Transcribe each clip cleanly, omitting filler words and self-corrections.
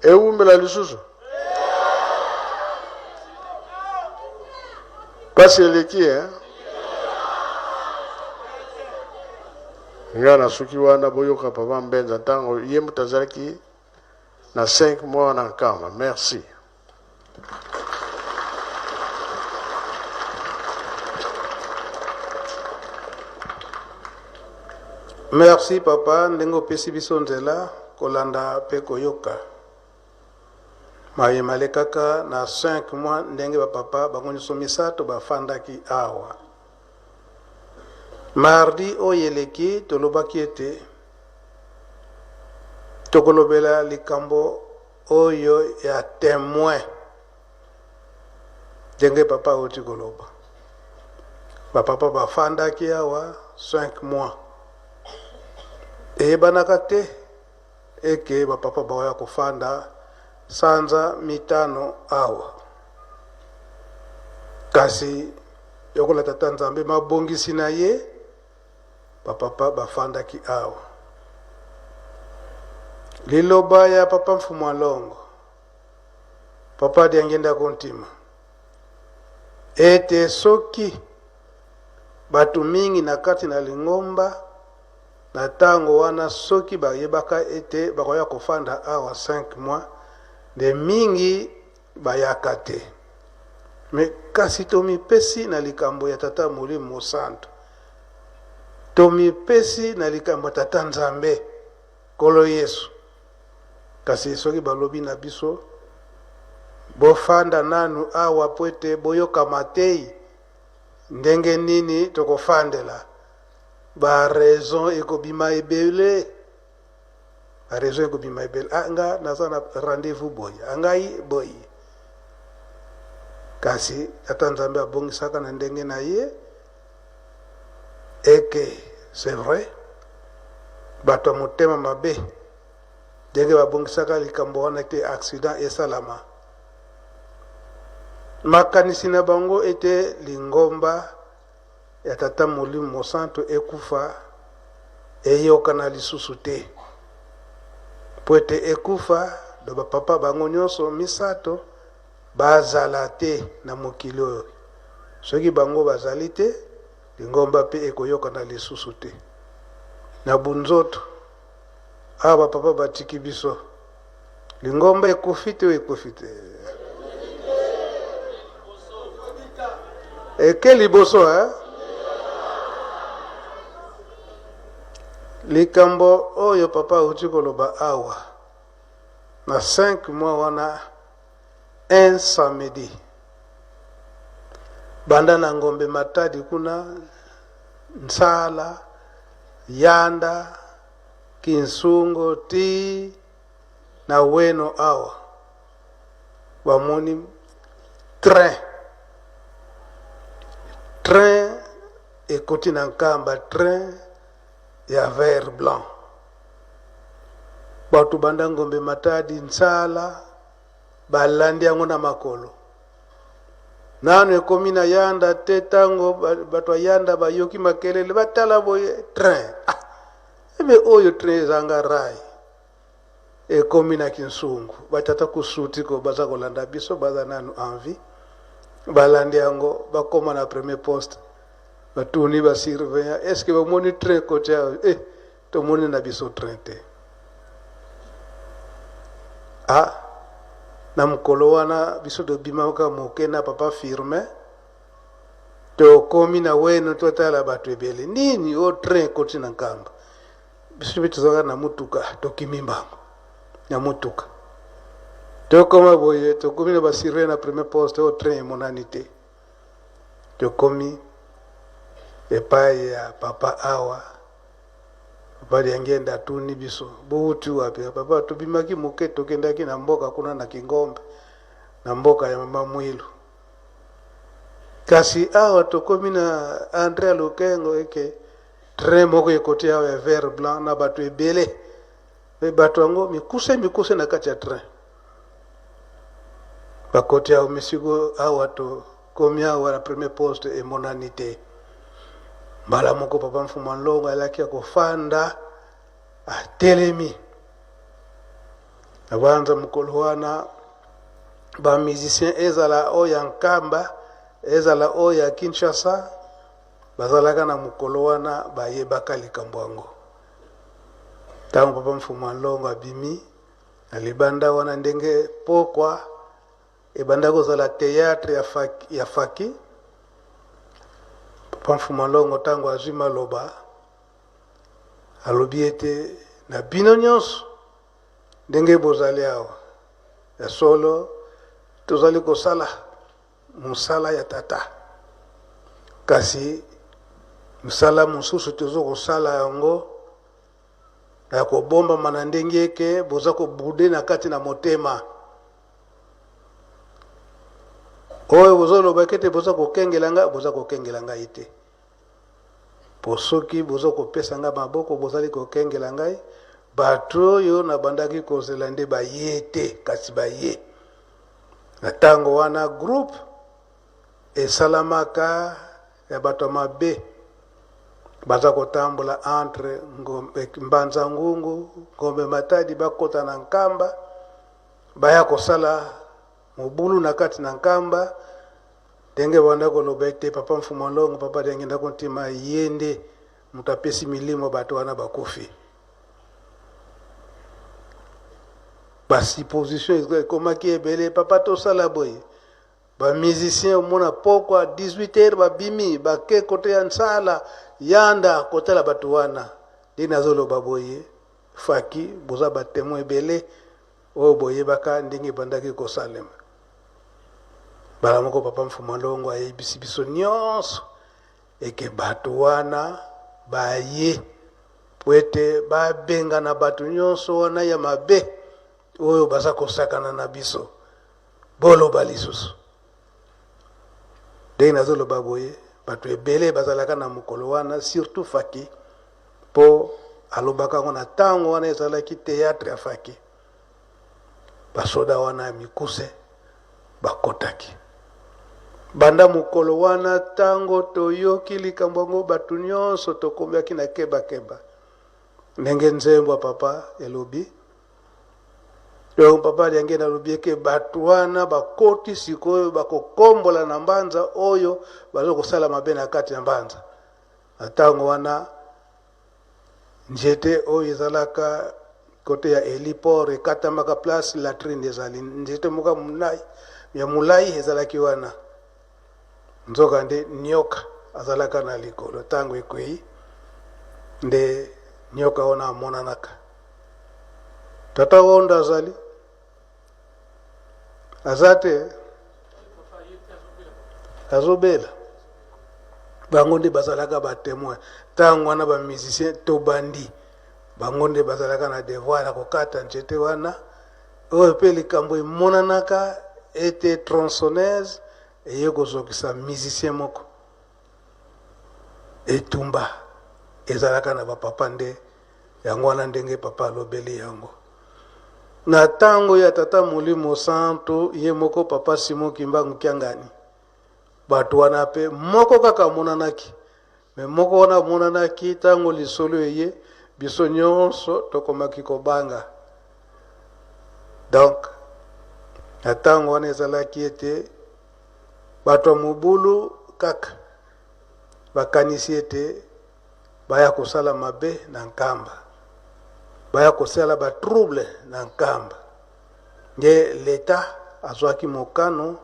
Et où me la lisusu? Pas c'est les qui, hein? Nga na suki wana boyoka papa mbenza tango yemu tazalaki na 5 mois na kama. Merci. Merci papa ndengo pesi biso nzela kolanda pe koyoka. Mayemale kaka na 5 mois ndenge ba papa bango nyonso misato bafandaki awa. Mardi oyeleki tolobaki ete tokolobela likambo oyo ya témoin ndenge papa oti koloba. Ba papa bafandaki awa 5 mois. Ebanaka te eke ba papa baoya kofanda sanza mitano awa. Kasi yokola tata Nzambe mabongisi na ye ba papa bafandaki awa. Liloba ya papa Mfumu Alongo papa diangenda kontima ete soki batu mingi na kati na Lingomba na tango wana soki bayebaka ete bakoya kofanda awa 5 mois de mingi bayaka te. Me kasi tomipesi na likambo ya tata Molimo Santo, tomipesi na likambo ya tata Nzambe Kolo Yesu. Kasi soki balobi na biso bofanda nanu awa poete boyoka matei ndenge nini tokofandela, ba raison ekobima ebele. A raison ekobima ebele. Anga nazana rendez-vous boy. Angai boy. Kasi tata Nzambe abongisaka na ndenge na ye. Eke c'est vrai. Bato motema mabe. Ndenge babongisaka likambo wana ete accident esalama. Makanisi na bango ete Lingomba ya tata Molimo Santo ekufa eyoka na lisusu te. Po ete ekufa do ba papa bango nyonso misato bazala te na mokili oyo. Soki bango bazali te, Lingomba pe ekoyoka na lisusu te. Na bunzoto awa papa batiki biso Lingomba ekufi te o ekufi te. Eke liboso hein? Likambo oyo papa uti koloba awa na 5 mois wana un samedi banda na Ngombe Matadi kuna Nsala Yanda Kinsungo ti na Weno awa bamoni train ekoti na Nkamba, train ya vert blanc. Batu banda Ngombe Matadi Nsala balandi yango na makolo. Nanu ekomi na Yanda te tango batu Yanda bayoki makelele batala boye train. Ebe oyo train zanga rai. Ekomi na Kinsungu. Batata kusuti ko baza kolanda biso baza nanu envie. Balandi yango bakoma na premier poste. Batuni ba surveillant. Est-ce que ba moni train côté to moni na biso train te. Na mkolo wana biso do bimaka moke na papa firme. To komi na Weno to tala batu ebele. Nini o train côté na Nkamba. Biso bituzoka na mutuka to kimimbango. Na mutuka. To koma boye to komi na ba surveillant na premier poste o train monanité. To komi epai ya papa awa papa diangenda tuni biso bouti wapi papa tubimaki muke tokendaki na mboka kuna na Kingombe na mboka ya mama Mwilu. Kasi awa tokomi na Andrea Lukengo eke train moko ekoti awa ya vert blanc na batu ebele batu yango mikuse na kati ya train bakoti awa misigo awa to komi awa la premier poste e monanité. Mbala moko papa Mfumu Alongo alaki kofanda atelemi abanza mukolo wana bamusicien ezala oyo ya nkamba ezala oyo ya Kinshasa bazalaka na mukolo wana bayebaka likambo yango. Ntango papa Mfumu Alongo abimi na libanda wana ndenge pokwa ebanda kozala théâtre ya faki, papa Mfumu Alongo ntango azwi maloba alobi ete na bino nyonso ndenge bozali awa ya solo tozali kosala mosala ya tata, kasi mosala mosusu tozo kosala yango ya kobombama na ndenge eke boza kobude na kati na motema oyo bozoloba kete boza kokengela ngai te. Po soki boza kopesa nga maboko bozali kokengela ngai, bato oyo nabandaki kozela nde baye te kasi baye. Na ntango wana groupe esalamaka ya bato mabe baza kotambola entre Mbanza Ngungu, Ngombe Matadi bakota na nkamba baya kosala mobulu na kati na nkamba ndenge banda koloba ete papa Mfumu Alongo papa ndenge ndako ntima yende mutapesi milimo bato wana bakufi. Basi position ekomaki ebele papa tosala boye bamusicien omona pokwa 18h babimi bake kote ya nsala yanda kotala bato wana nde nazoloba boye faki boza batemo ebele oyo boyebaka ndenge ebandaki kosalema. Bala moko papa Mfumu Alongo ayebisi biso nyonso eke bato wana baye po ete babenga na bato nyonso wana ya mabe oyo baza kosakana na biso boloba lisusu. Ndenge nazoloba boye bato ebele bazalaka na mokolo wana surtout faki po alobaka ngo na ntango wana ezalaki théâtre ya faki basoda wana ya mikuse bakotaki. Banda mokolo wana ntango toyoki likambo yango bato nyonso tokomiaki na kebakeba ndenge nzembo ya papa elobi. Donc papa yange nalobi eke bato wana bakoti sikoyo bakokombola na Mbanza oyo bazo kosala mabe na kati ya Mbanza. Na ntango wana njete oyo ezalaka kote ya heliport ekatamaka place latrine ezali njete moka mulai ya mulai ezalaki wana nzoka nde nyoka azalaka na likolo. Ntango ekwei nde nyoka wana amonanaka. Tata wonda azali azate azobela bango nde bazalaka batemoin. Ntango wana bamusicien to bandi bango nde bazalaka na devoir ya kokata njete wana oyo mpe likambo emonanaka ete tronçonneuse eye kozokisa musicien moko etumba ezalaka na bapapa nde yango wana ndenge papa alobeli yango. Na tango ya tata Molimo Santo ye moko papa Simon Kimbangu Kiangani bato wana pe moko kaka monanaki me moko wana monanaki tango lisolo eye biso nyonso tokomaki kobanga. Donc na tango wana ezalaki ete bato mobulu kaka bakanisi ete baya kosala mabe na nkamba baya kosala ba trouble na nkamba. Nge leta azwaki mokano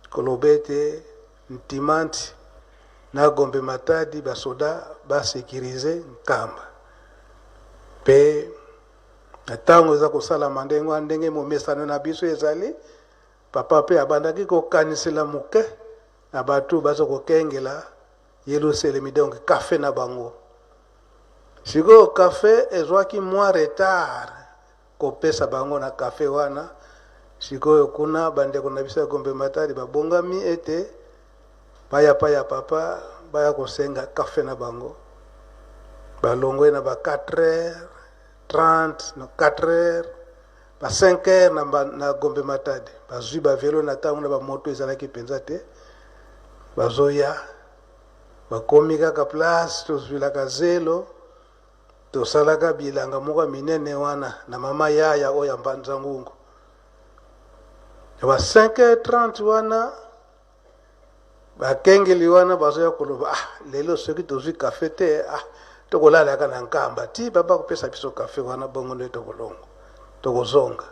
koloba ete Ntimanti na Ngombe Matadi basoda basekirize nkamba pe na ntango eza kosala mandengo ndenge momesano na biso ezali papa pe abandaki kokanisela moke na bato baza kokengela Yerusalemi donc café na bango. Siko café ezwaki mwa retard kopesa bango na café wana siko kuna bandeko na biso ya Ngombe Matadi babongami ete baya papa baya kosenga café na bango balongwe na ba 4h30 na 4h ba 5h na Ngombe Matadi bazwi ba velo na tango na ba moto ezalaki penza te bazoya bakomi kaka place tozwilaka zelo tosalaka bilanga moko minene wana na mama yaya oyo ya Mbanza Ngungu ba 5h30 wana bakengeli wana bazoya koloba lelo soki tozwi kafe te tokolalaka na nkamba ti baba kopesa biso kafe wana bongo nde tokozonga.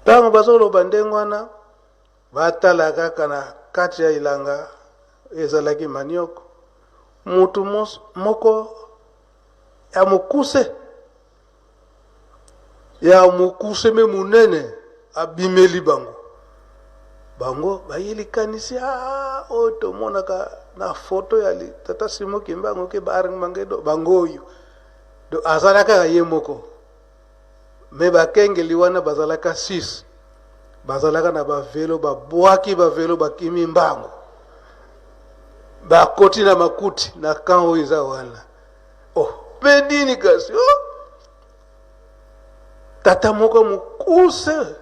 Ntango bazoloba ndenge wana batala kaka na kati ya ilanga ezalaki manioko mutu moko ya mokuse me munene abimeli bango bayelikanisi oyo tomonaka na foto ya tata Simon Kimbangu ke baringimangedo bango oyo do azalaka ye moko me bakengeli wana bazalaka 6 bazalaka na bavelo babwaki bavelo bakimi mbango bakoti na makuti na kango iza wana pe nini kasi tata moko mokuse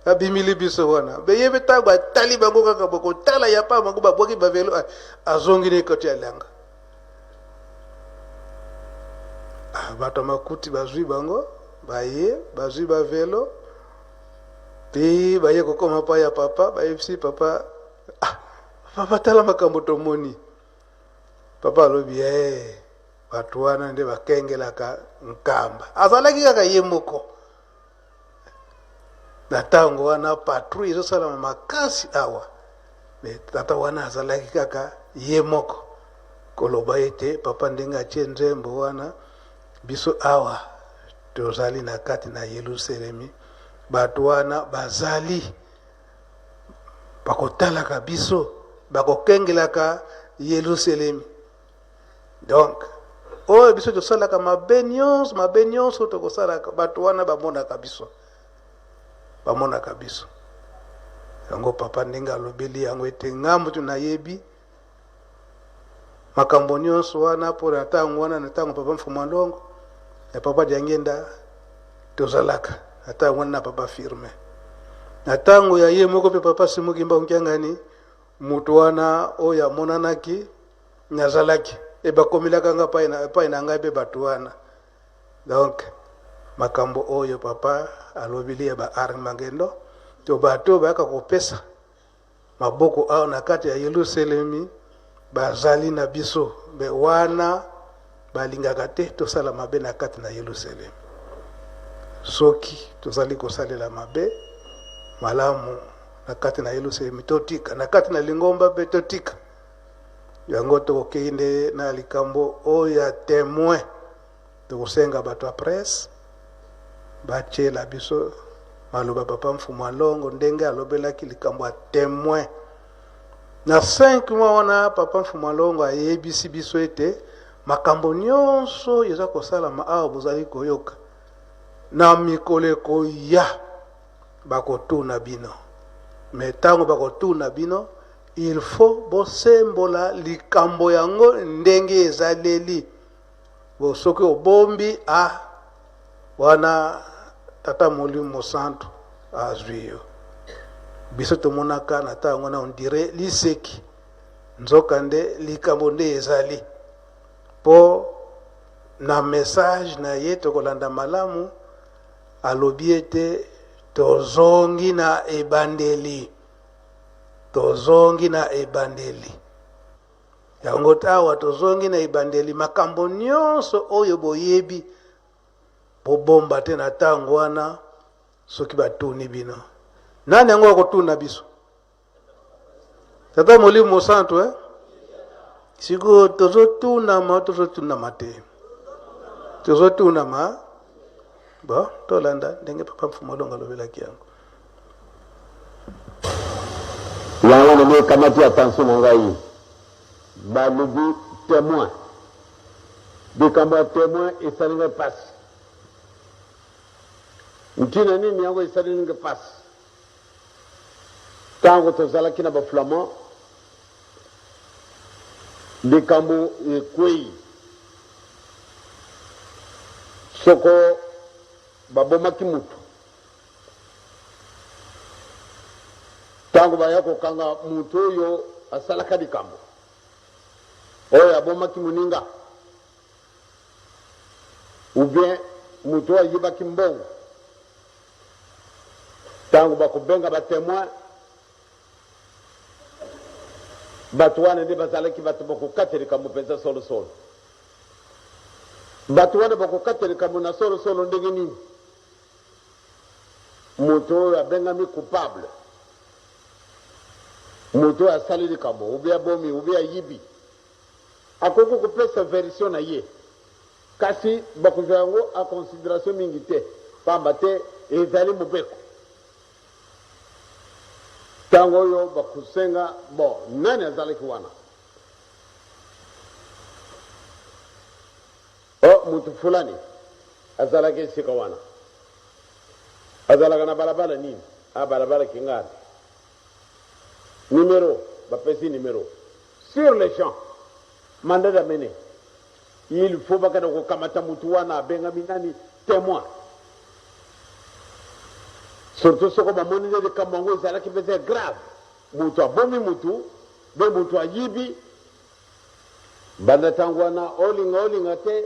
abimili biso wana beyebe ntango atali bango kaka bokotala ya pa bango babwaki bavelo azongi ne koti ya langa bato makuti bazwi bango bazwi bavelo te baye kokoma pa ya papa bayebisi papa papa tala makambo tomoni papa alobi bato wana nde bakengelaka nkamba azalaki kaka ye moko na ntango wana patrouille ezosalama makasi awa me tata wana azalaki kaka ye moko koloba ete papa ndenge atie nzembo wana biso awa tozali na kati na Yerusalemi bato wana bazali bakotalaka biso bakokengelaka Yerusalemi. Donc oyo biso tosalaka mabe nyonso tokosalaka bato wana bamonaka biso yango papa ndenge alobeli yango ete ngambo tunayebi makambo nyonso wana mpo na ntango wana na ntango papa Mfuma Ndongo ya papa Diangenda tozalaka na ntango wana na papa Firme na ntango ya ye moko mpe papa Simon Kimbangu Kiangani mutu wana oyo amonanaki nazalaki bakomelaka nga epai na ngai mpe bato wana. Donc makambo oyo papa alobeli ya baarmagendo to bato bayaka kopesa maboko awa na kati ya Yerusalemi bazali na biso be wana balingaka te tosala mabe na kati na Yerusalemi. Soki tozali kosalela mabe malamu na kati na Yerusalemi totika, na kati na Lingomba pe totika. Yango tokokende na likambo oyo ya témoin tokosenga bato ya presse bachela biso maloba papa Mfuma Ndongo ndenge alobelaki likambo ya témoin. Na 5 mois wana papa Mfuma Ndongo ayebisi biso ete makambo nyonso eza kosalama awa bozali koyoka na mikoleko ya bakotuna bino. Me ntango bakotuna bino il faut bosembola likambo yango ndenge ezaleli. Soki obombi wana tata Molimo Santo azwi yo. Biso tomonaka na ntango na on dirait liseki nzoka nde likambo nde ezali. Po na message na ye tokolanda malamu alobi ete tozongi na ebandeli. Tozongi na ebandeli. Yango tawa tozongi na ebandeli makambo nyonso oyo boyebi bobomba te na ntango wana soki batuni bino. Nani yango akotuna biso? Tata Molimo Santo Siku tozotuna te. Tozotuna Ba tolanda ndenge papa Mfuma Ndongo alobelaki yango. Yango ne kamati attention na ngai. Balobi témoin. Bikambo témoin esalinga passe. Ntina nini yango esalinga passe. Tango tozalaki na ba flamand bikambo ekwei soko babomaki mutu tango baya kokanga mutu oyo asalaka likambo oyo abomaki muninga ou bien mutu ayibaki mbongo tangu bakubenga batemoin batu wana nde bazalaki batu bakukateleka mupenza solosolo batu wana bakukateleka mu na solosolo ndenge nini moto oyo abengami coupable moto oyo asali likambo ubi abomi ubi ayibi akoki kopesa version na ye kasi bakozwa yango a considération mingi te pamba te ezali mobeko ntango oyo bakusenga bon nani azalaki wana o mutu fulani azalaki esika wana azalaka na balabala nini balabala kingari numéro bapesi numéro sur les champs mandat d'amener il faut bakada kokamata mutu wana abengami nani témoin surtout soko bamoni nde likambo yango ezalaki mpenza grave mutu abomi mutu mpe mutu ayibi banda ntango wana olinga te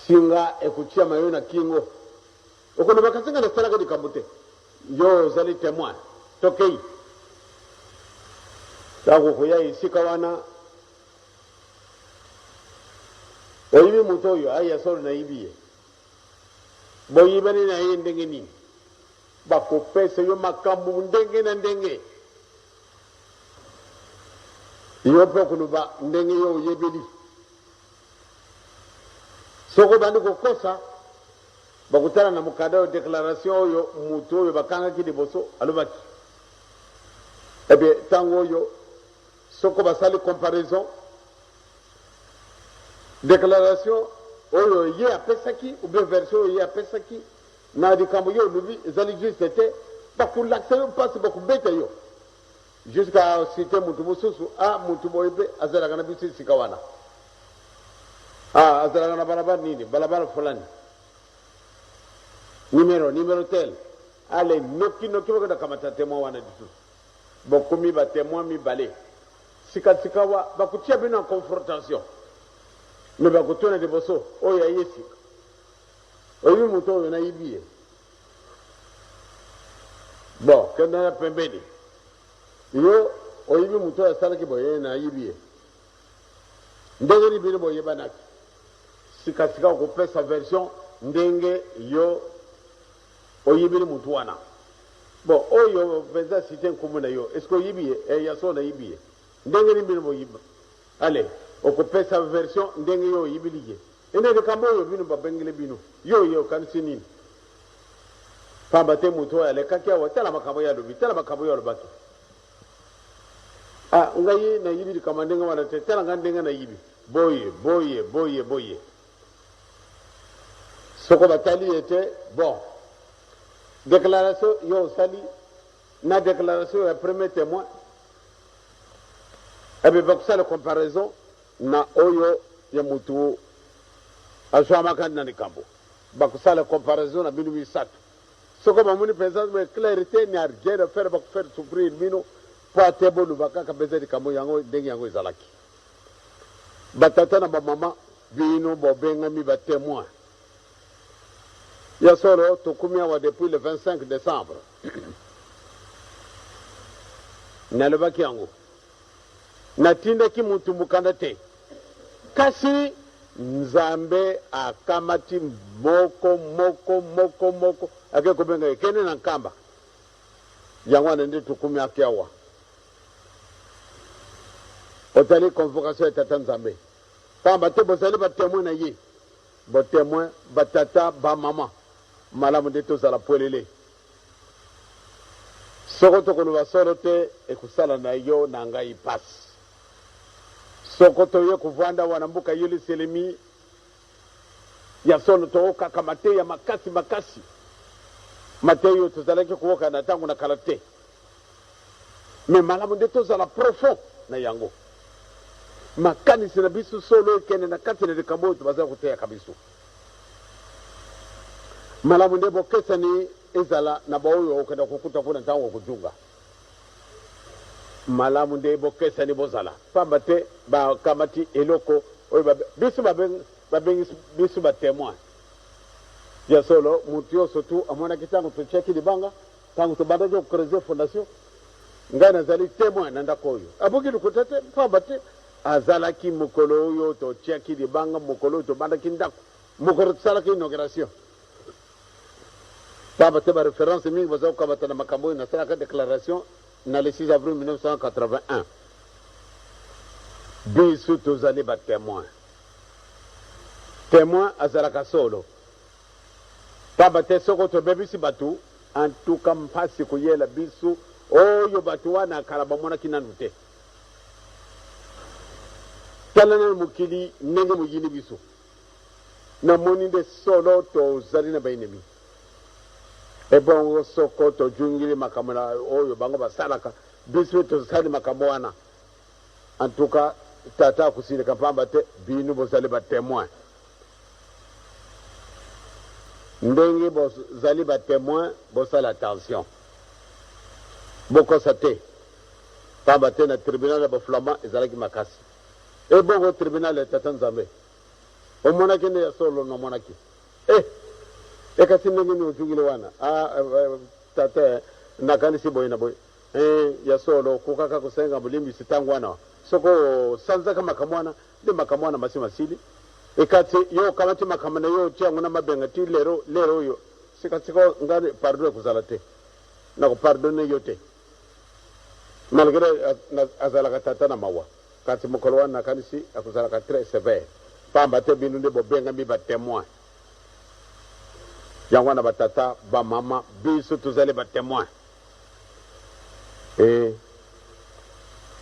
singa ekutia mayo na kingo okono bakasenga nasalaka likambo te yo ozali témoin tokei ntango koya esika wana oyibi mutu oyo aya solo nayibi ye boyibani na ye ndenge nini bakopesa yo makambo ndenge na ndenge yo mpe okuluba ndenge yo oyebeli soko bandi kokosa bakutana na mukanda oyo déclaration oyo mutu oyo bakangaki liboso alobaki ebie ntango oyo soko basali comparaison déclaration oyo ye apesaki ou bien version oyo ye apesaki na likambo yo olobi ezali juste te bakulakisa yo mpasi bakubeta yo jusqu'à cité mutu mosusu mutu boye mpe azalaka na biso esika wana azalaka na balabala nini balabala fulani numéro tel ale noki bakenda kamata témoin wana lisusu bokomi batémoin mibale sikasika wa bakutia bino en confrontation me bakutona liboso oyo aye sika oyibi mutu oyo nayibi ye bon kenda na pembeni yo oyibi mutu oyo asalaki boye nayibi ye ndenge ni bino boyebanaki sikasika okopesa version ndenge yo oyibili mutu wana bon oyo mpenza site nkumu na yo est ce que oyibi ye yaso nayibi ye ndenge ni bino boyiba ale okopesa version ndenge yo oyibili ye ene likambo oyo bino babengele bino yo okanisi nini pamba te mutu oyo alekaki awa tala makambo yo alobi tala makambo yo alobaki ngai nayibi likambo ndenge wana te tala nga ndenge nayibi boye soko batali ete bon déclaration yo osali na déclaration ya premier témoin ebe bakusala comparaison na oyo ya mutu azwamaka na likambo bakusala comparaison na bino misatu soko bamoni mpenza clarité ni rien de faire bakufaire souffrir bino po ate boluba kaka mpenza likambo yango ndenge yango ezalaki batata na bamama bino bobengami batémoin ya solo tokumi awa depuis le 25 décembre nalobaki yango natindaki mutu mukanda te kasi nzambe akamati moko ake kobenga ekende na nkamba yango wana nde tokumi aki awa otali convocation ya tata nzambe pamba te bozali batémoin na ye botémoin batata bamama malamu nde tozala pwelele soko tokoloba solo te ekusala na yo na ngai pasi soko toye kuvanda wana mbuka yuli selemi ya solo tookaka mate ya makasi mate oyo tozalaki kuoka na ntango na kala te me malamu nde tozala profond na yango makanisi na biso solo ekende na kati na likambo oyo tobazala koteyaka biso malamu nde bokesani ezala na baoyo okenda kokuta kuna ntango okudunga malamu nde bokesani bozala pamba te bakamati eloko oyo biso babengi biso batémoin ya solo mutu yo surtout amonaki ntango totiaki libanga ntango tobandaki kokreuze fondation ngai nazali témoin na ndako oyo aboki lokuta te pamba te azalaki mokolo oyo totiaki libanga mokolo oyo tobandaki ndako mokolo tosalaki inauguration pamba te baréférence mingi baza kokabata na makambo oyo nasalaka déclaration na le 6 avril 1981 biso tozali batémoin témoin azalaka solo pamba te soko tobebisi bato en tout cas mpasi koyela biso oyo bato wana kala bamonaki nanu te tala na mokili ndenge moyini biso namoni nde solo tozali na baenemi ebongo soko tojungili makambo na oyo bango basalaka biso tozali makambo wana en tout cas tata akusilika pamba te bino bozali batémoin ndenge bozali batémoin bosala attention bokosa te pamba te na tribunal ya baflamand ezalaki makasi ebongo tribunal ya tata nzambe omonaki nde ya solo namonaki ekasi ndenge ni ojungile wana tata nakanisi boye na boye ya solo kokaka kosenga bolimbisi ntango wana soko sanzaka makambo wana nde makambo wana masi masili ekati yo kamati makambo na yo tiango na mabenga ti lero oyo sikasiko ngari pardon ekozala te nakopardone yo te malgré azalaka tata na mawa kati mokolo wana nakanisi akozalaka très sévère pamba te bino nde bobengami batémoin yango wana batata bamama biso tozali batémoin et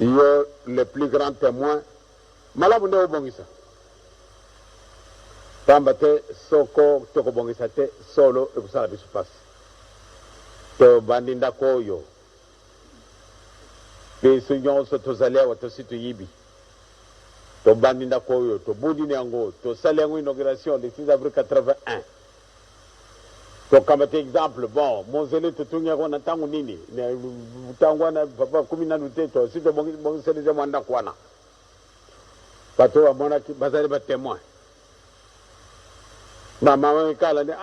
yo le plus grand témoin malamu nde obongisa pamba te soko tokobongisa te solo ekosala biso pasi tobandi ndako oyo biso nyonso tozali awa tosi toyibi tobandi ndako oyo tobundini yango tosali yango inauguration le 6 avril 81 tokamba te exemple bon monzele totungi yango na ntango nini ntango wana papa kumi nanu te tosi tobongiselise mwa ndako wana bato bamonaki bazali batémoin bamama ekala nde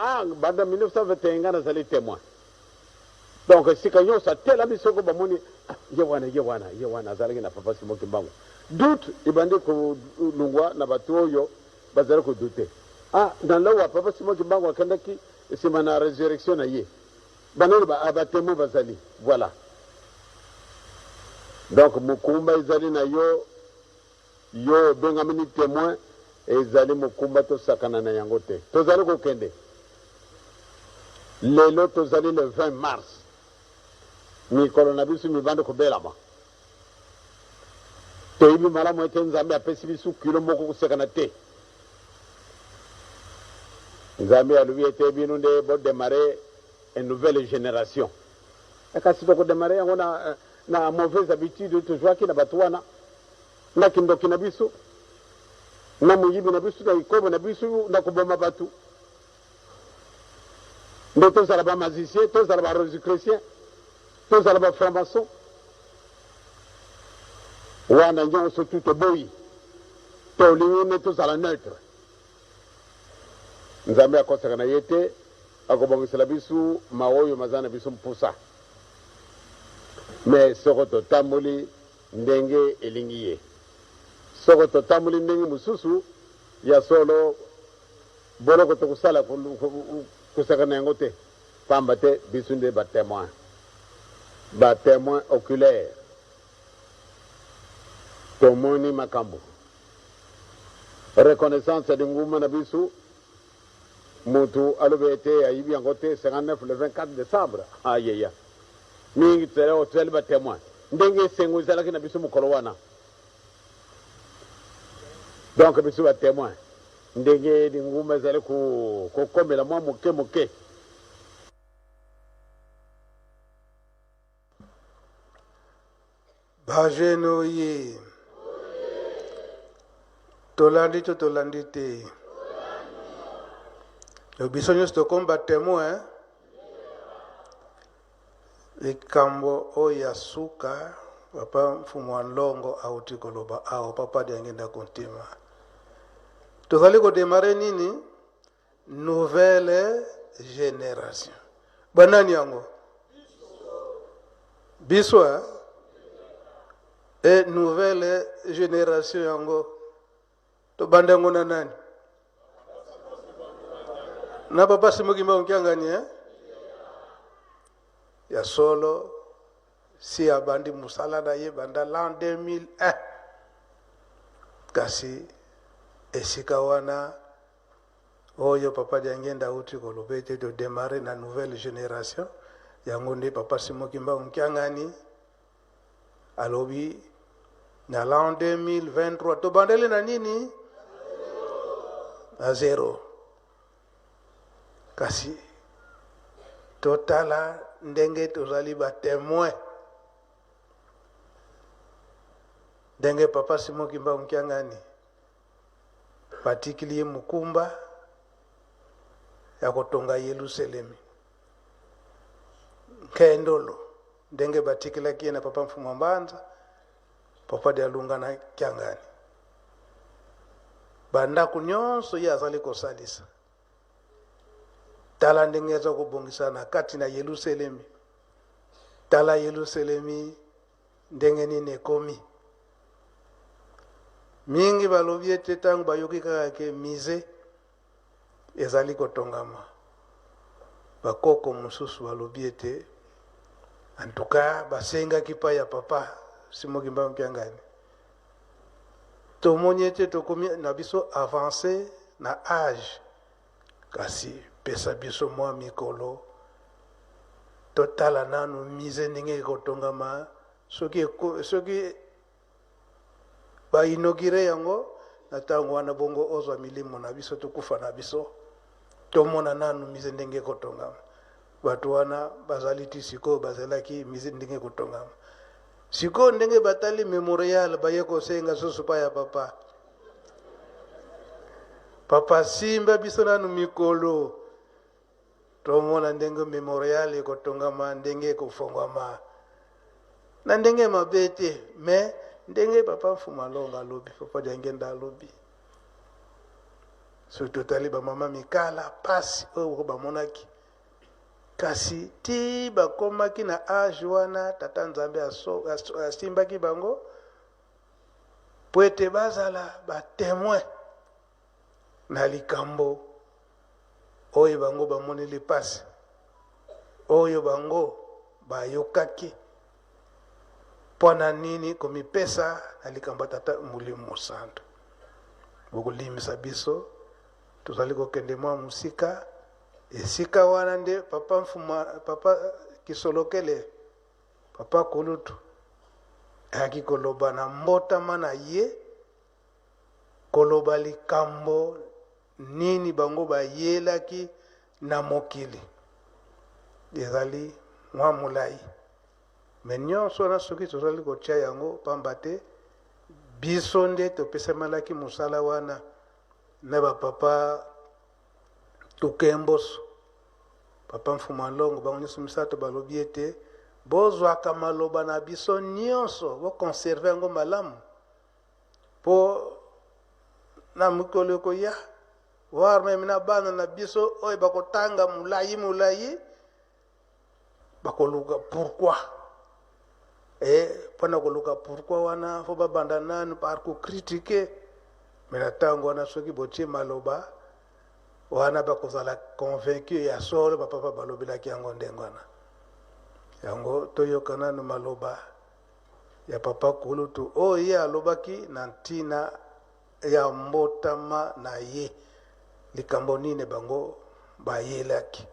banda 1921 nga nazali témoin donc sika nyonso atelami soko bamoni ye wana azalaki na papa simoki mbango doute ebandi kolungwa na bato oyo bazali kodute na lawa papa simoki mbango akendaki nsima na résurrection na ye banani batémoin bazali voilà donc mokumba ezali na yo obengamini témoin ezali mokumba tosakana na yango te tozali kokende lelo tozali le 20 mars mikolo na biso mibandi kobelama toyibi malamu ete nzambe apesi biso kilo moko kosekana te nzambe alobi ete bino nde bodemare une nouvelle génération kasi tokodemare yango na mauvaise habitude tozwaki na bato wana na kindoki na biso na moyibi na biso na ikobo na biso na koboma bato nde tozala bamagicien tozala barosi-chrétien tozala bafranc-maçon wana nyonso tu toboyi tolingi nde tozala neutre nzambe akosaka na ye te akobongisela biso maoyo maza na biso mpusa me soko totamboli ndenge elingi ye soko totamboli ndenge mosusu ya solo boloko tokosala kosakana yango te pamba te biso nde batémoin oculaire tomoni makambo reconnaissance de nguma na biso mutu alobi ete ayibi yango te 59 le 24 décembre ayeya mingi tozali batémoin ndenge esengo ezalaki na biso mokolo wana donc biso batémoin ndenge linguma ezali kokomela mwa moke bajene oye tolandi to tolandi te biso nyonso tokomi batémoin likambo oyo ya suka papa mfumu wa nlongo auti koloba awa papa diangenda kontima tozali kodemare nini nouvelle génération. Banani yango biso et nouvelle génération yango to bandango na nani na papa Simokimba Unkiangani ya solo si abandi musala na ye banda l'an 2001 kasi esika wana oyo papa diangenda uti kolobete de démarrer na nouvelle génération yango nde papa Simokimba Unkiangani alobi na l'an 2023 to bandele na nini na zero kasi totala ndenge tozali ba témoin ndenge papa Simokimba Unkiangani particulier mukumba ya kotonga Yerusalemi kendolo ndenge batikila kie na papa Mfuma Mbanza papa de alunga na Kiangani banda kunyonso ye azali kosalisa tala ndenge za kubongisa na kati na Yerusalemi tala Yerusalemi ndenge nini ekomi mingi balobi ete ntango bayoki kaka ke mise ezali kotongama bakoko mosusu balobi ete en tout cas basengaki pa ya papa Simokimba Unkiangani tomoni ete tokomi na biso avancé na âge kasi pesa biso mwa mikolo totala nanu mise ndenge ekotongama soki bainogire yango na ntango wana bongo ozwa milimo na biso tokufa na biso tomona nanu mise ndenge ekotongama bato wana bazali ti sikoyo bazalaki mise ndenge ekotongama sikoyo ndenge batali memorial baye kosenga susu pa ya papa papa simba biso nanu mikolo tomona ndenge memorial ekotongama ndenge ekofongwama na ndenge mabe te me ndenge papa Mfuma Longa alobi papa diangenda alobi so totali bamama mikala pasi oyo bamonaki kasi ti bakomaki na age wana tata Nzambe asimbaki bango po ete bazala batémoin na likambo oyo bango bamoneli pasi oyo bango bayokaki pona nini komipesa na likambo tata Molimo Santu bokolimisa biso tozali kokende mwa musika esika wana nde papa Kisolokele papa Kulutu ayaki koloba na mbotama na ye koloba likambo nini bango bayelaki na mokili ezali mwa mulai me nyonso wana soki tozali kotia yango pamba te biso nde topesamelaki mosala wana na bapapa Tukemboso papa Mfuma Longo bango nyonso misato balobi ete bozwaka maloba na biso nyonso bokonserve yango malamu po na mikolo ekoya war meme na bana na biso oyo bakotanga mulai bakoluka pourquoi mpona koluka pourquoi wana fo babanda nanu par kocritiquer me na ntango wana soki botie maloba wana bakozala convaincu ya solo bapapa balobelaki yango ndenge wana yango toyoka nanu maloba ya papa Kulutu oyo ye alobaki na ntina ya mbotama na ye likambo nini bango bayelaki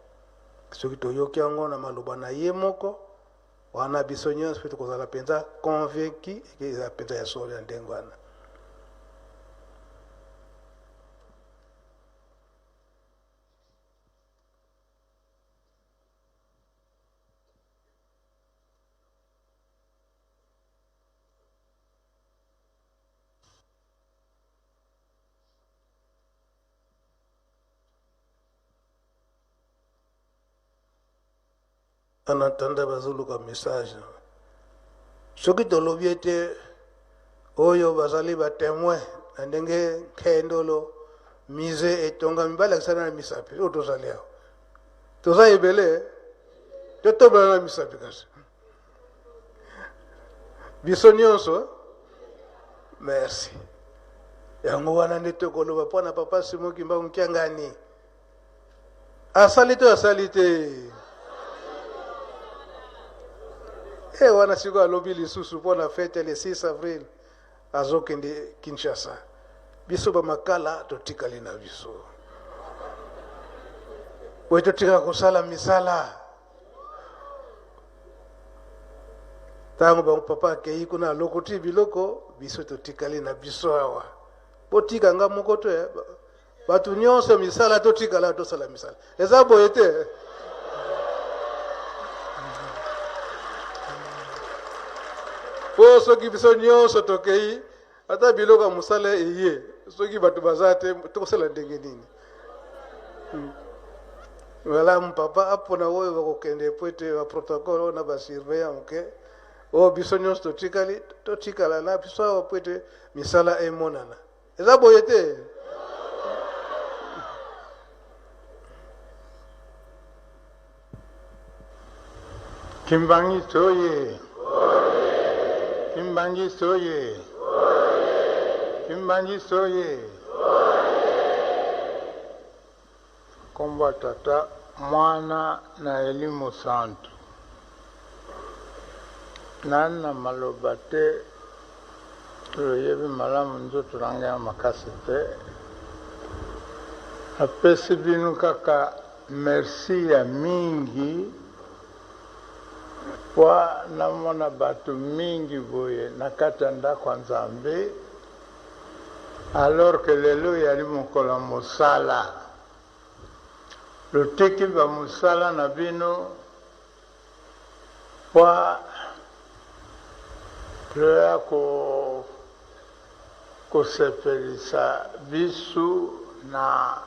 soki toyoki yango na maloba na ye moko wana biso nyonso mpe tokozala mpenza convaincu eke eza mpenza ya solo ya ndenge wana en attendant bazoluka message soki tolobi ete oyo bazali batémoin na ndenge kendolo mise etongami balakisana na misapi oyo tozali awo toza ebele totobola na misapi kasi biso nyonso merci yango wana nde tokoloba mpo na papa Simon Kimbangu Nkiangani asali to asali te wana siko alobi lisusu mpo na fete le 6 avril azokende Kinshasa biso bamakala totikali na biso oyo totika kosala misala ntango bango papa akei kuna alokoti biloko biso totikali na biso awa botika nga moko to bato nyonso misala totikala tosala misala eza boye te po soki biso nyonso tokei ata biloko ya mosala eye soki bato baza te tokosala ndenge nini malamu papa apona oyo bakokende po ete baprotocole oyo na basurveillant moke oyo biso nyonso totikala na biso awa po ete misala emonana eza boye te Kimbangi soye Kimbangi soye Kimbangi soye Komba tata mwana na elimu santu nana maloba te toyebi malamu nzo tolanga makasi te apesi bino kaka merci ya mingi kwa namona bato mingi boye na kati ya ndako ya Nzambe alors que lelo yali mokolo ya mosala loteki bamusala na bino kwa toya kosepelisa biso na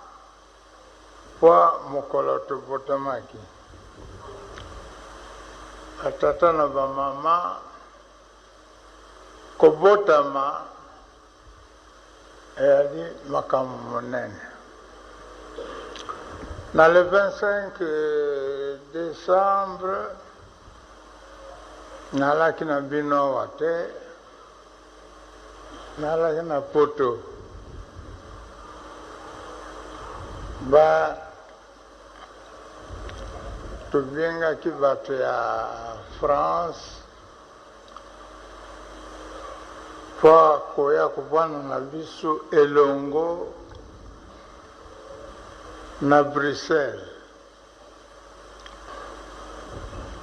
kwa mokolo tobotamaki atata na bamama kobotama eyali makambo monene na le 25 décembre nalaki na bino awa te nalaki na poto tobengaki bato ya France po koya kobwana na biso elongo na Bruxelles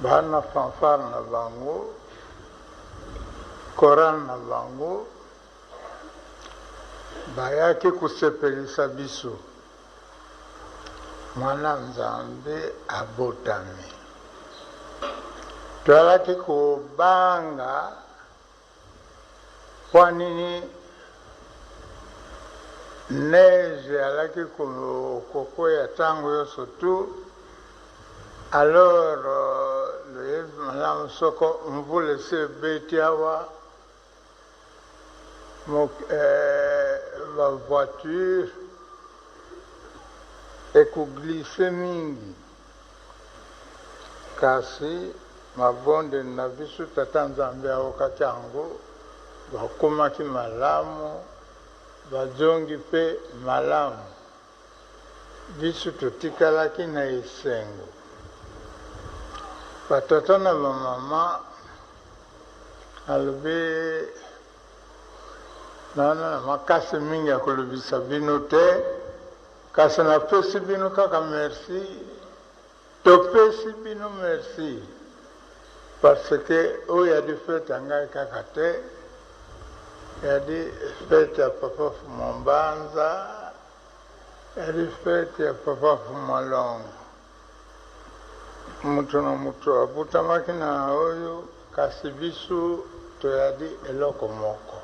bana fanfare na bango koran na bango bayaki kosepelisa biso mwana Nzambe abotami toalaki kobanga kwa nini neige alaki kokwea ntango nyonso tu alors loyebi malamu soko mvula esi ebeti awa bavoiture ekoglise mingi kasi mabonde na biso tata Nzambe aokaki yango bakomaki malamu bajongi mpe malamu biso totikalaki na esengo batata na bamama alobi nana makasi mingi ya kolobisa bino te kasi napesi bino kaka merci topesi bino merci parce que oyo yadi fete ya ngai kaka te yadi fete ya papa Fumambanza yadi fete ya papa Fumalongo mutu na mutu abutamaki na oyo kasi biso toyadi eloko moko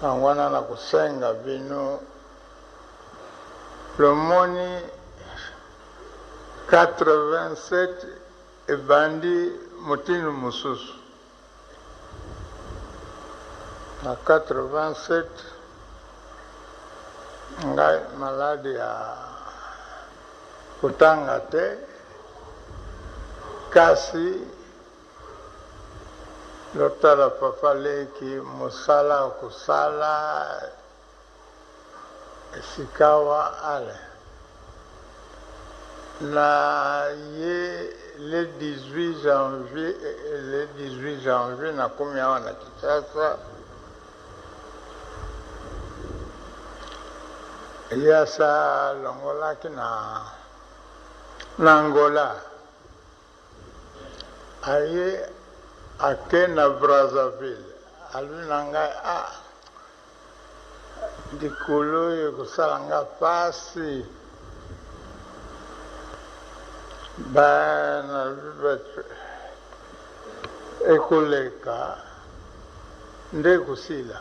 angwana na kusenga bino lomoni 87 ebandi motinu mosusu na 87 ngai maladi ya kotanga te kasi lotala papa leki mosala kusala esikawa ale na ye le 18 janvier nakomi awa na Kinshasa yasa longolaki na Angola aye ake na Brazzaville alwi na ngai likolo oyo ekosala nga pasi bana ekoleka nde ekosila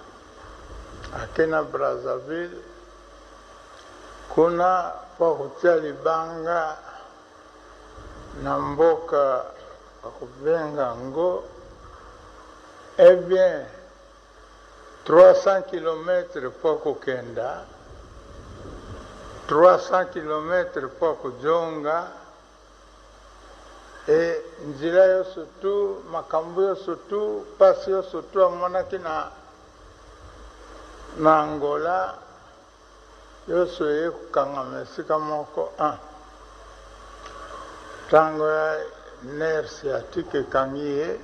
ake na Brazzaville kuna mpo kotia libanga na mboka bakobenga ngo eh bien 300 km mpo kokenda 300 km mpo kojonga e nzela yoso tu makambo yoso tu pasi yoso tu amonaki na Angola yoso ye kokangama esika moko ntango ya nerf sciatique ekangi ye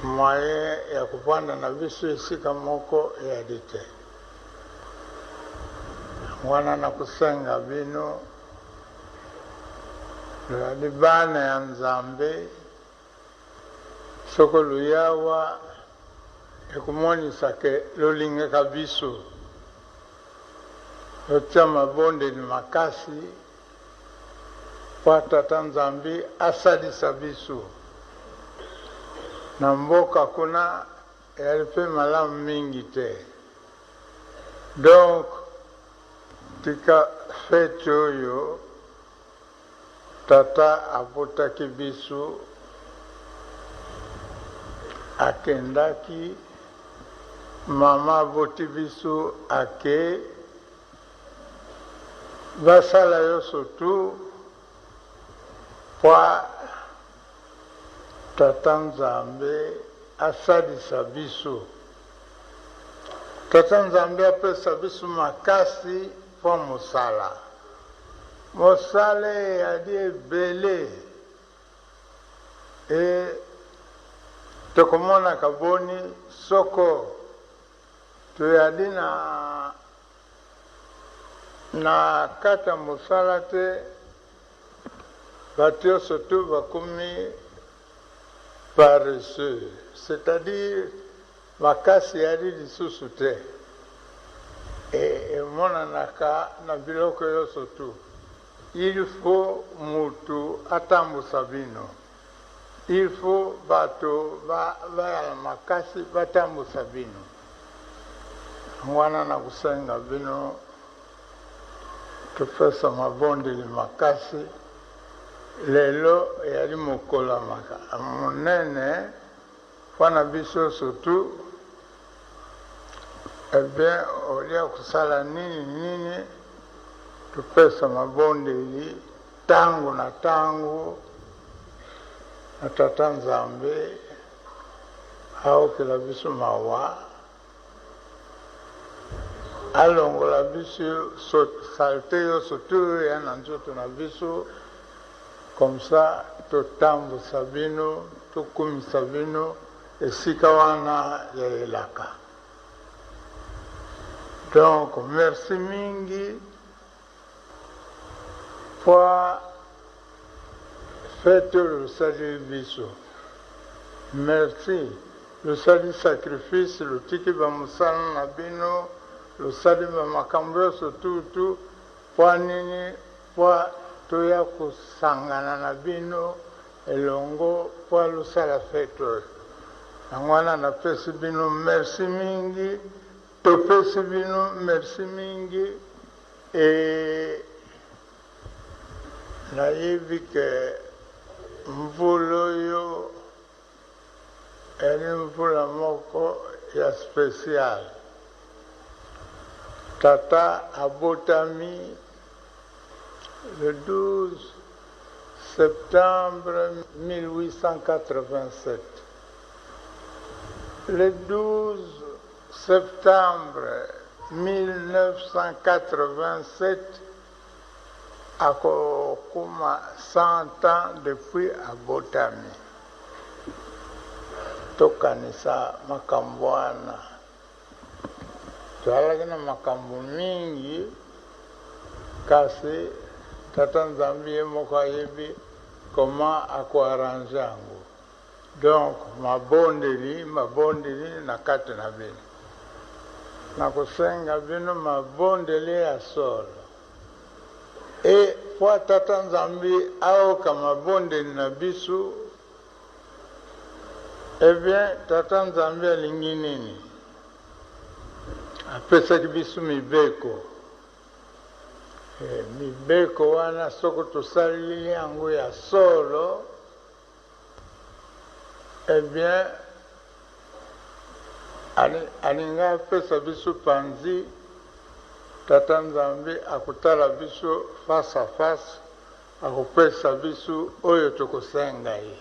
moyen ya kovanda na biso esika moko eyali te wana na kosenga bino loyali bana ya Nzambe soko luyawa ekomonisa ke lolingaka biso lotia mabondeli makasi po tata Nzambe asalisa biso na mboka kuna eyali mpe malamu mingi te donc tika fete oyo tata abotaki biso akendaki mama aboti biso ake basala yoso tu po tata Nzambe asalisa biso tata Nzambe apesa biso makasi po mosala eyali ebele e tokomonaka boni soko toyali na kati ya mosala te bato nyonso tu bakomi paresseux, c'est-à-dire makasi yali lisusu te emonanaka na biloko nyonso tu il faut mutu atambusa bino il faut bato bayala makasi batambusa bino wana na kusenga bino topesa mabondeli makasi lelo eyali mokolo monene mpona biso surtout bien olia kosala nini topesa mabondeli tango na tango na tata Nzambe aokela biso mawa alongola biso salte yoso tu ya na nzoto na biso comme ça totambusa bino tokumisa bino esika wana ya elaka donc merci mingi pour fête le salut biso merci le salut sacrifice le tiki ba musala na bino le salut ba makambo yoso tu po nini po toya kosangana na bino elongo po losala fete oyo yango wana napesi bino merci mingi topesi bino merci mingi nayebi ke mvula oyo eli mvula moko ya spécial tata abotami le 12 septembre 1887. Le 12 septembre 1987, à 100 ans depuis abotami. Tokanisa makambwana. Tuhalagina makambu mingi kasi tata Nzambi moko yebi comment akuarrange yango. Donc mabondeli na kati na bino. Na kusenga bino mabondeli ya solo. Et po tata Nzambi aoka mabondeli na biso, eh bien tata Nzambi alingi nini? Apesaki biso mibeko. Mibeko wana soko tosaleli yango ya solo, eh bien alinga apesa biso panzi tata Nzambi akutala biso face à face, akupesa biso oyo tokosenga ye.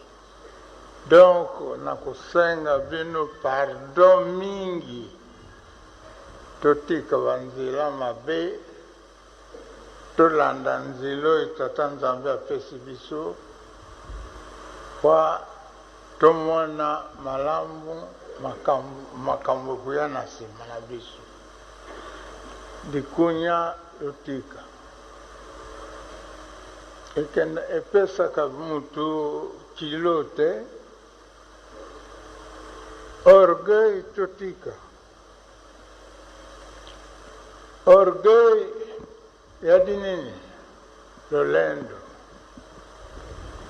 Donc nakusenga bino pardon mingi, totika banzela mabe, tolanda nzela oyo tata Nzambi apesi biso, kwa tomona malamu makambo kuya na nsima na biso. Dikunya totika. Ekenda epesaka mutu kilote, orgueil totika. Orgueil yadi nini? Lolendo.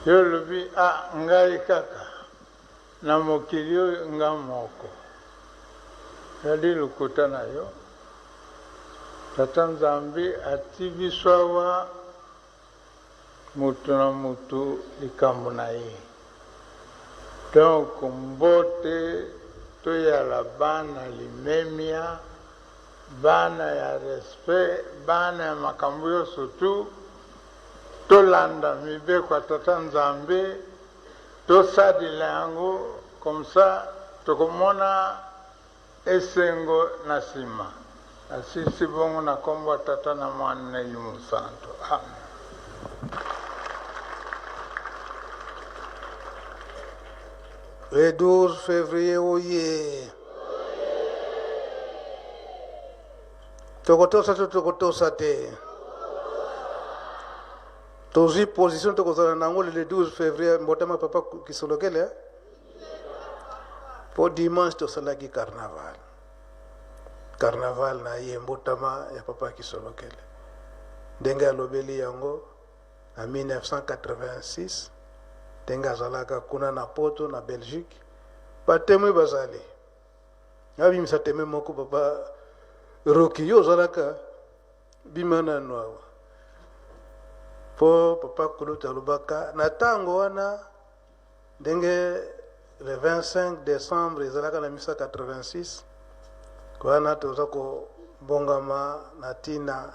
Yo lobi ngai kaka na mokili oyo nga moko. Yadi lukuta na yo. Tata Nzambi ati biso awa mutu na mutu likambo na ye. Donc mbote toyala bana limemia, bana ya respect, bana ya makambo yoso tu, tolanda mibeko ya tata Nzambi, tosadila yango, comme ça tokomona esengo na nsima. Asisi bongo na kombo ya tata na mwana na Elimu Santo. Amen. Le 12 février, oye. Tokotosa te. Tozi position tokozala nango le 12 février, mbotama papa kisolokele. Po dimanche tosalaki carnaval. Carnaval na ye mbotama ya papa kisolokele. Ndenge alobeli yango en 1986. Ndenge azalaka kuna na Poto na Belgique. Batemwe bazali. Abimisa teme moko papa Roki yo zalaka bimana noawa. Po papa Kuluta Lubaka na tango wana ndenge le 25 décembre zalaka na 1986 kwa toza ko bongama na tina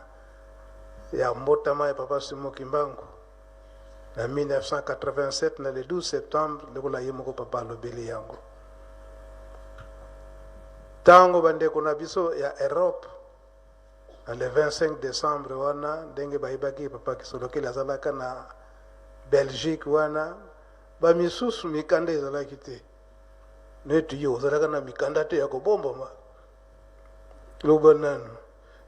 ya mbotama ya papa Simo Kimbangu na 1987 na le 12 septembre lekola yemoko papa lobeli yango. Tango bande kuna biso ya Europe le 25 décembre wana ndenge baibaki papa kisolokeli azalaka na Belgique wana ba misusu mikanda ezalaki te netu yo ozalaka na mikanda te ya kobomba ma lobanano.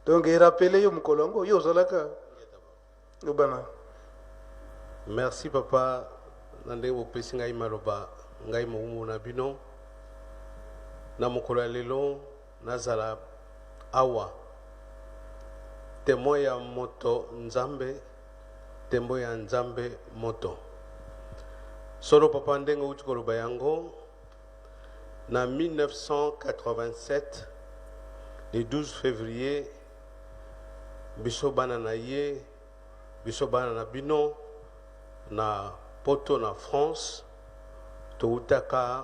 Donc rappelez yo mkolongo yo ozalaka lobanano. Merci papa nande opesi ngai maloba ngai moumou na bino na mokolo lelo nazala awa témoin ya moto Nzambe, témoin ya Nzambe moto. Solo papa ndenge uti koloba yango na 1987 le 12 février biso bana na ye biso bana na bino na Poto na France to utaka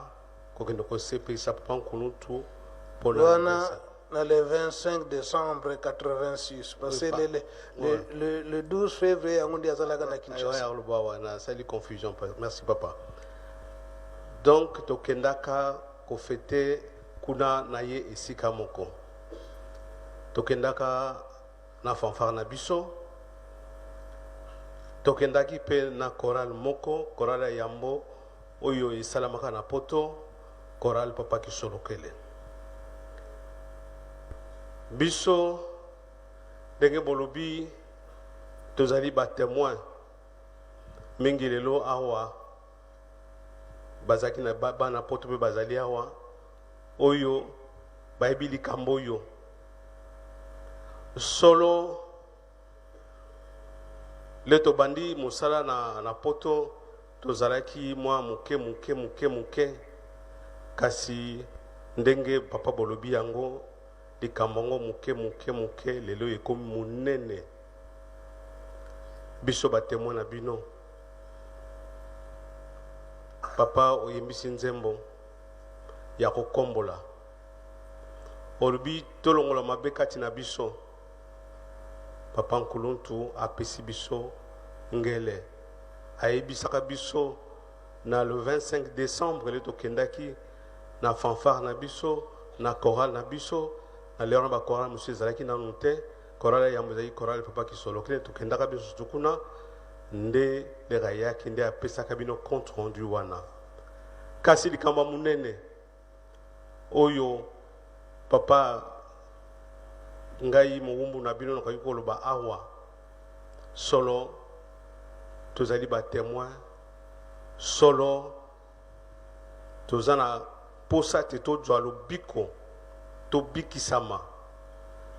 kokendo ko sepesa papa kunutu pona le 25 décembre 86 parce que le 12 février on dit azalaka na Kinshasa. C'est une confusion. Merci papa. Donc tokendaka kofete kuna na ye esika moko. Tokendaka na fanfare na biso. Tokendaki pe na chorale moko, chorale ya Yambo oyo esalamaka na poto, chorale papa Kisolokele. Biso ndenge bolobi tozali ba témoin mingi lelo awa bazaki na bana poto pe bazali awa oyo bayebi likambo oyo solo le tobandi mosala na poto tozalaki mwa muke kasi ndenge papa bolobi yango likambo ngo muke lelo ekomi munene biso ba témoin na bino papa oyembisi nzembo ya kokombola olobi tolongola mabe kati na biso papa Nkuluntu apesi biso ngele ayebisaka biso na le 25 décembre le tokendaki na fanfare na biso na chorale na biso na lero ba chorale monsieur zalaki na nute chorale ya muzaki chorale papa Kisolokele tokendaka biso tukuna nde le rayaki nde apesaka bino compte rendu wana kasi likambo munene oyo papa ngai muwumbu na bino nakoki koloba awa solo tozali ba témoin solo tozana posa te tozwa lobiko tobikisama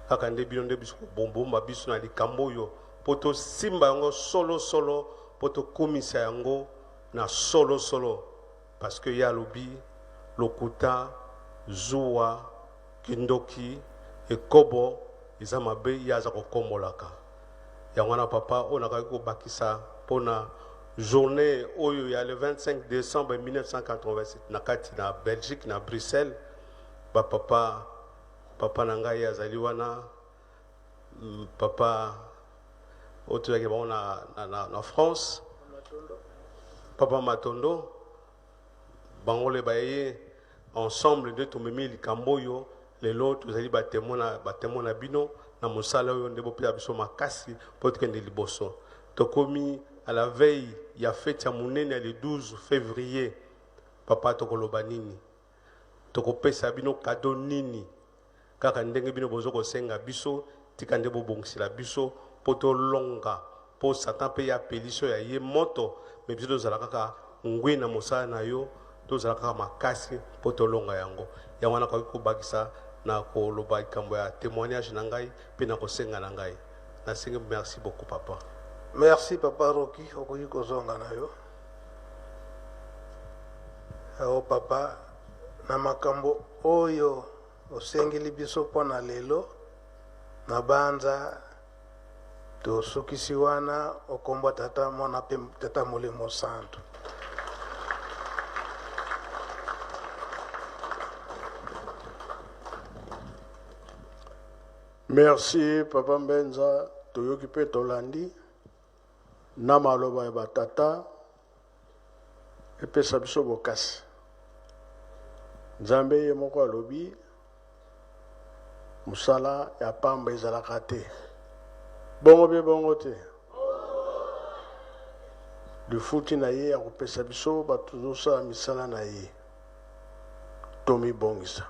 kaka nde bino nde biso kobombomba biso na likambo oyo po tosimba yango solo po tokomisa yango na solo parce que ya lobi lokuta zuwa kindoki ekobo eza mabe ya aza kokombolaka yango wana papa oyo nakaki kobakisa mpona journée oyo ya le 25 décembre 1987 na kati na Belgique na Bruxelles papa na ngai azali wana papa oyo tozalaki bango na France papa Matondo bango le baye ensemble nde tomemi likambo oyo lelo tozali batémoin na bino na mosala oyo nde bopesa biso makasi mpo tokende liboso tokomi à la veille ya fête ya munene ya le 12 février papa tokoloba nini tokopesa bino kado nini kaka ndenge bino bozo kosenga biso tika nde bobongisela biso mpo tolonga mpo satan mpe ya peliso ya ye moto me biso tozala kaka ngwi na mosala na yo tozala kaka makasi mpo tolonga yango yango wana koki kobakisa na koloba likambo ya témoignage na ngai mpe na kosenga na ngai nasengi merci beaucoup papa. Merci papa Roki okoki kozonga na yo ao papa na makambo oyo osengeli biso mpona lelo na banza tosukisi wana okombo tata mwana mpe tata molimo santo. Merci papa Mbenza toyoki pe tolandi na maloba ya batata epesa biso bokasi nzambe ye moko alobi musala ya pamba ezalaka te bongo te lifuti na ye ya kopesa biso bato tozosala misala na ye tomibongisa